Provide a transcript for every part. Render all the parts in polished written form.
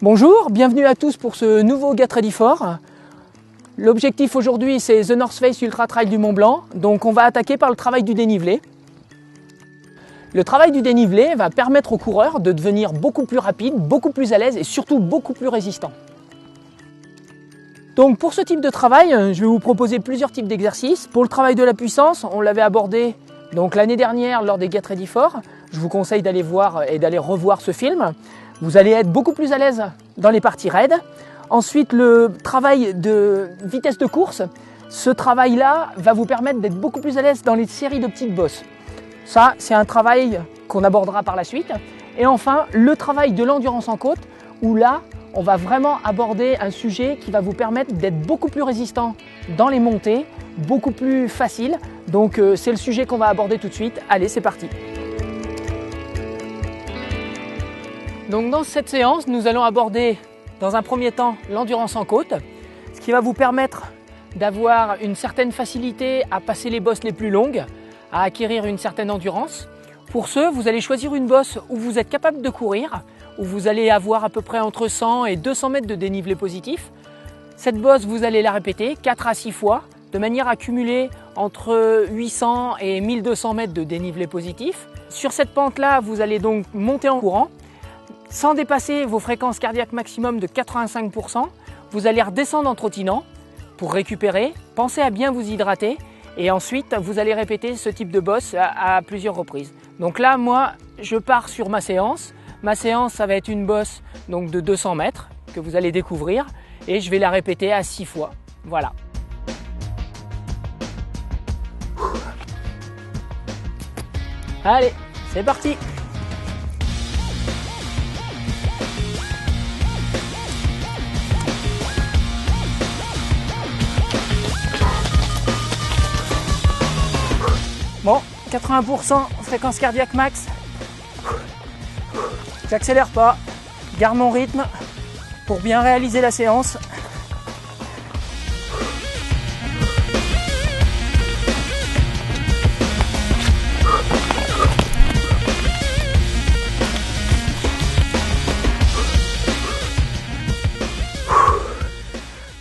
Bonjour, bienvenue à tous pour ce nouveau Get Ready For. L'objectif aujourd'hui c'est The North Face Ultra Trail du Mont Blanc, donc on va attaquer par le travail du dénivelé. Le travail du dénivelé va permettre aux coureurs de devenir beaucoup plus rapides, beaucoup plus à l'aise et surtout beaucoup plus résistants. Donc pour ce type de travail, je vais vous proposer plusieurs types d'exercices. Pour le travail de la puissance, on l'avait abordé l'année dernière lors des Get Ready For. Je vous conseille d'aller voir et d'aller revoir ce film. Vous allez être beaucoup plus à l'aise dans les parties raides. Ensuite, le travail de vitesse de course. Ce travail-là va vous permettre d'être beaucoup plus à l'aise dans les séries de petites bosses. Ça, c'est un travail qu'on abordera par la suite. Et enfin, le travail de l'endurance en côte, où là, on va vraiment aborder un sujet qui va vous permettre d'être beaucoup plus résistant dans les montées, beaucoup plus facile. Donc, c'est le sujet qu'on va aborder tout de suite. Allez, c'est parti. Donc dans cette séance, nous allons aborder dans un premier temps l'endurance en côte, ce qui va vous permettre d'avoir une certaine facilité à passer les bosses les plus longues, à acquérir une certaine endurance. Pour ce, vous allez choisir une bosse où vous êtes capable de courir, où vous allez avoir à peu près entre 100 et 200 mètres de dénivelé positif. Cette bosse, vous allez la répéter 4 à 6 fois, de manière à cumuler entre 800 et 1200 mètres de dénivelé positif. Sur cette pente-là, vous allez donc monter en courant. Sans dépasser vos fréquences cardiaques maximum de 85%, vous allez redescendre en trottinant pour récupérer. Pensez à bien vous hydrater et ensuite vous allez répéter ce type de bosse à plusieurs reprises. Donc là, moi, je pars sur ma séance. Ma séance, ça va être une bosse donc, de 200 mètres que vous allez découvrir et je vais la répéter à 6 fois. Voilà. Allez, c'est parti! Bon, 80% fréquence cardiaque max. J'accélère pas, garde mon rythme pour bien réaliser la séance.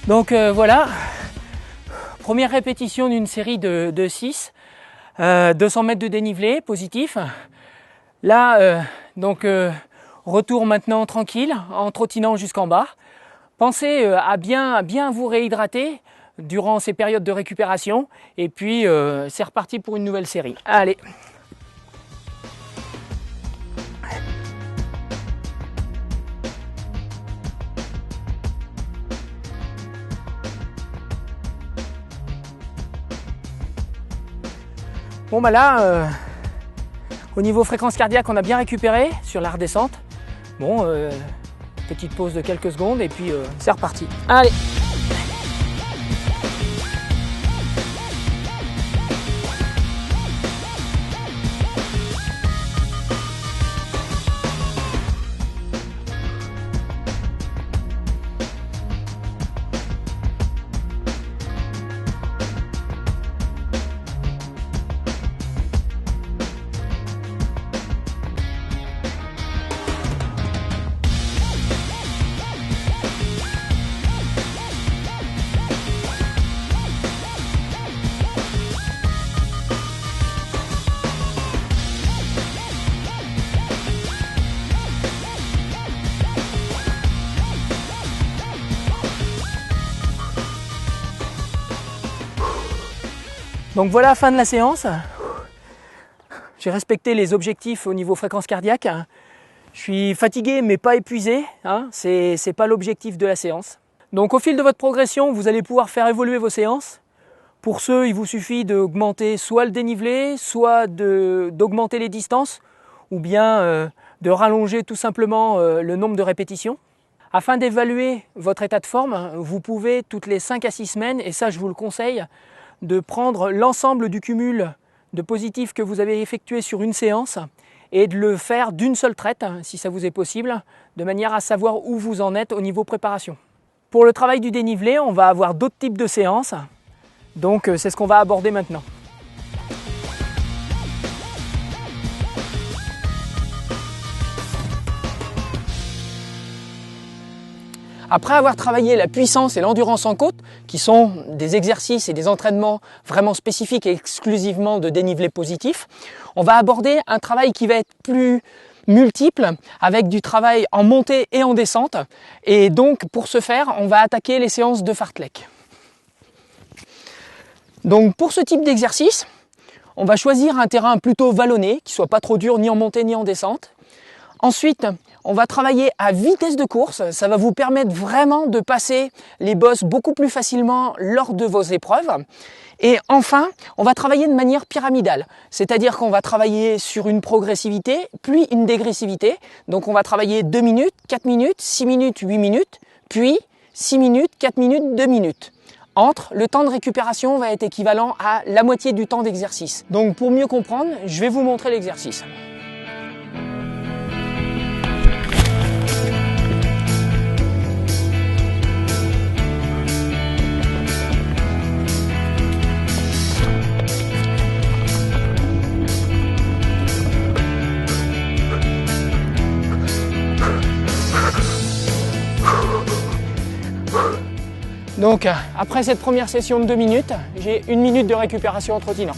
Donc voilà, première répétition d'une série de 6. 200 mètres de dénivelé positif. Là, retour maintenant tranquille en trottinant jusqu'en bas. Pensez à bien vous réhydrater durant ces périodes de récupération. Et puis, c'est reparti pour une nouvelle série. Allez. Bon bah là, au niveau fréquence cardiaque, on a bien récupéré sur la redescente. Bon, petite pause de quelques secondes et puis c'est reparti. Allez! Donc voilà, fin de la séance. J'ai respecté les objectifs au niveau fréquence cardiaque. Je suis fatigué mais pas épuisé, hein. C'est pas l'objectif de la séance. Donc au fil de votre progression, vous allez pouvoir faire évoluer vos séances. Pour ce, il vous suffit d'augmenter soit le dénivelé, soit d'augmenter les distances, ou bien de rallonger tout simplement le nombre de répétitions. Afin d'évaluer votre état de forme, vous pouvez toutes les 5 à 6 semaines, et ça je vous le conseille, de prendre l'ensemble du cumul de positifs que vous avez effectué sur une séance et de le faire d'une seule traite, si ça vous est possible, de manière à savoir où vous en êtes au niveau préparation. Pour le travail du dénivelé, on va avoir d'autres types de séances, donc c'est ce qu'on va aborder maintenant. Après avoir travaillé la puissance et l'endurance en côte, qui sont des exercices et des entraînements vraiment spécifiques et exclusivement de dénivelé positif, on va aborder un travail qui va être plus multiple, avec du travail en montée et en descente. Et donc pour ce faire, on va attaquer les séances de fartlek. Donc pour ce type d'exercice, on va choisir un terrain plutôt vallonné, qui soit pas trop dur ni en montée ni en descente. Ensuite, on va travailler à vitesse de course. Ça va vous permettre vraiment de passer les bosses beaucoup plus facilement lors de vos épreuves. Et enfin, on va travailler de manière pyramidale. C'est-à-dire qu'on va travailler sur une progressivité, puis une dégressivité. Donc on va travailler 2 minutes, 4 minutes, 6 minutes, 8 minutes, puis 6 minutes, 4 minutes, 2 minutes. Le temps de récupération va être équivalent à la moitié du temps d'exercice. Donc pour mieux comprendre, je vais vous montrer l'exercice. Donc après cette première session de 2 minutes, j'ai 1 minute de récupération en trottinant.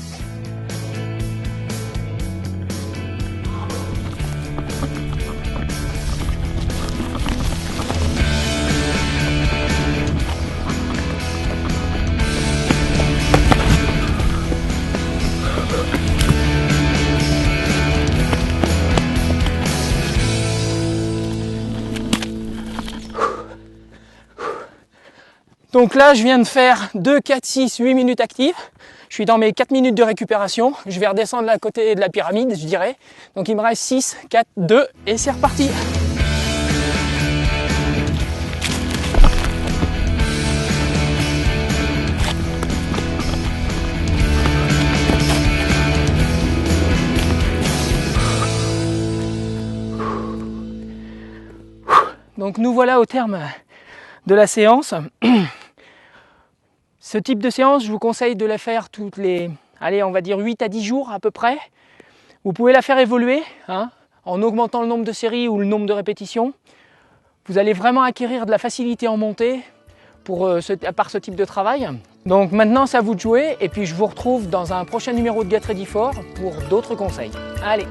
Donc là, je viens de faire 2, 4, 6, 8 minutes actives. Je suis dans mes 4 minutes de récupération. Je vais redescendre à côté de la pyramide, je dirais. Donc il me reste 6, 4, 2 et c'est reparti. Donc nous voilà au terme de la séance. Ce type de séance, je vous conseille de la faire toutes les, allez, on va dire 8 à 10 jours à peu près. Vous pouvez la faire évoluer en augmentant le nombre de séries ou le nombre de répétitions. Vous allez vraiment acquérir de la facilité en montée par ce type de travail. Donc maintenant, c'est à vous de jouer et puis je vous retrouve dans un prochain numéro de Get Ready For pour d'autres conseils. Allez!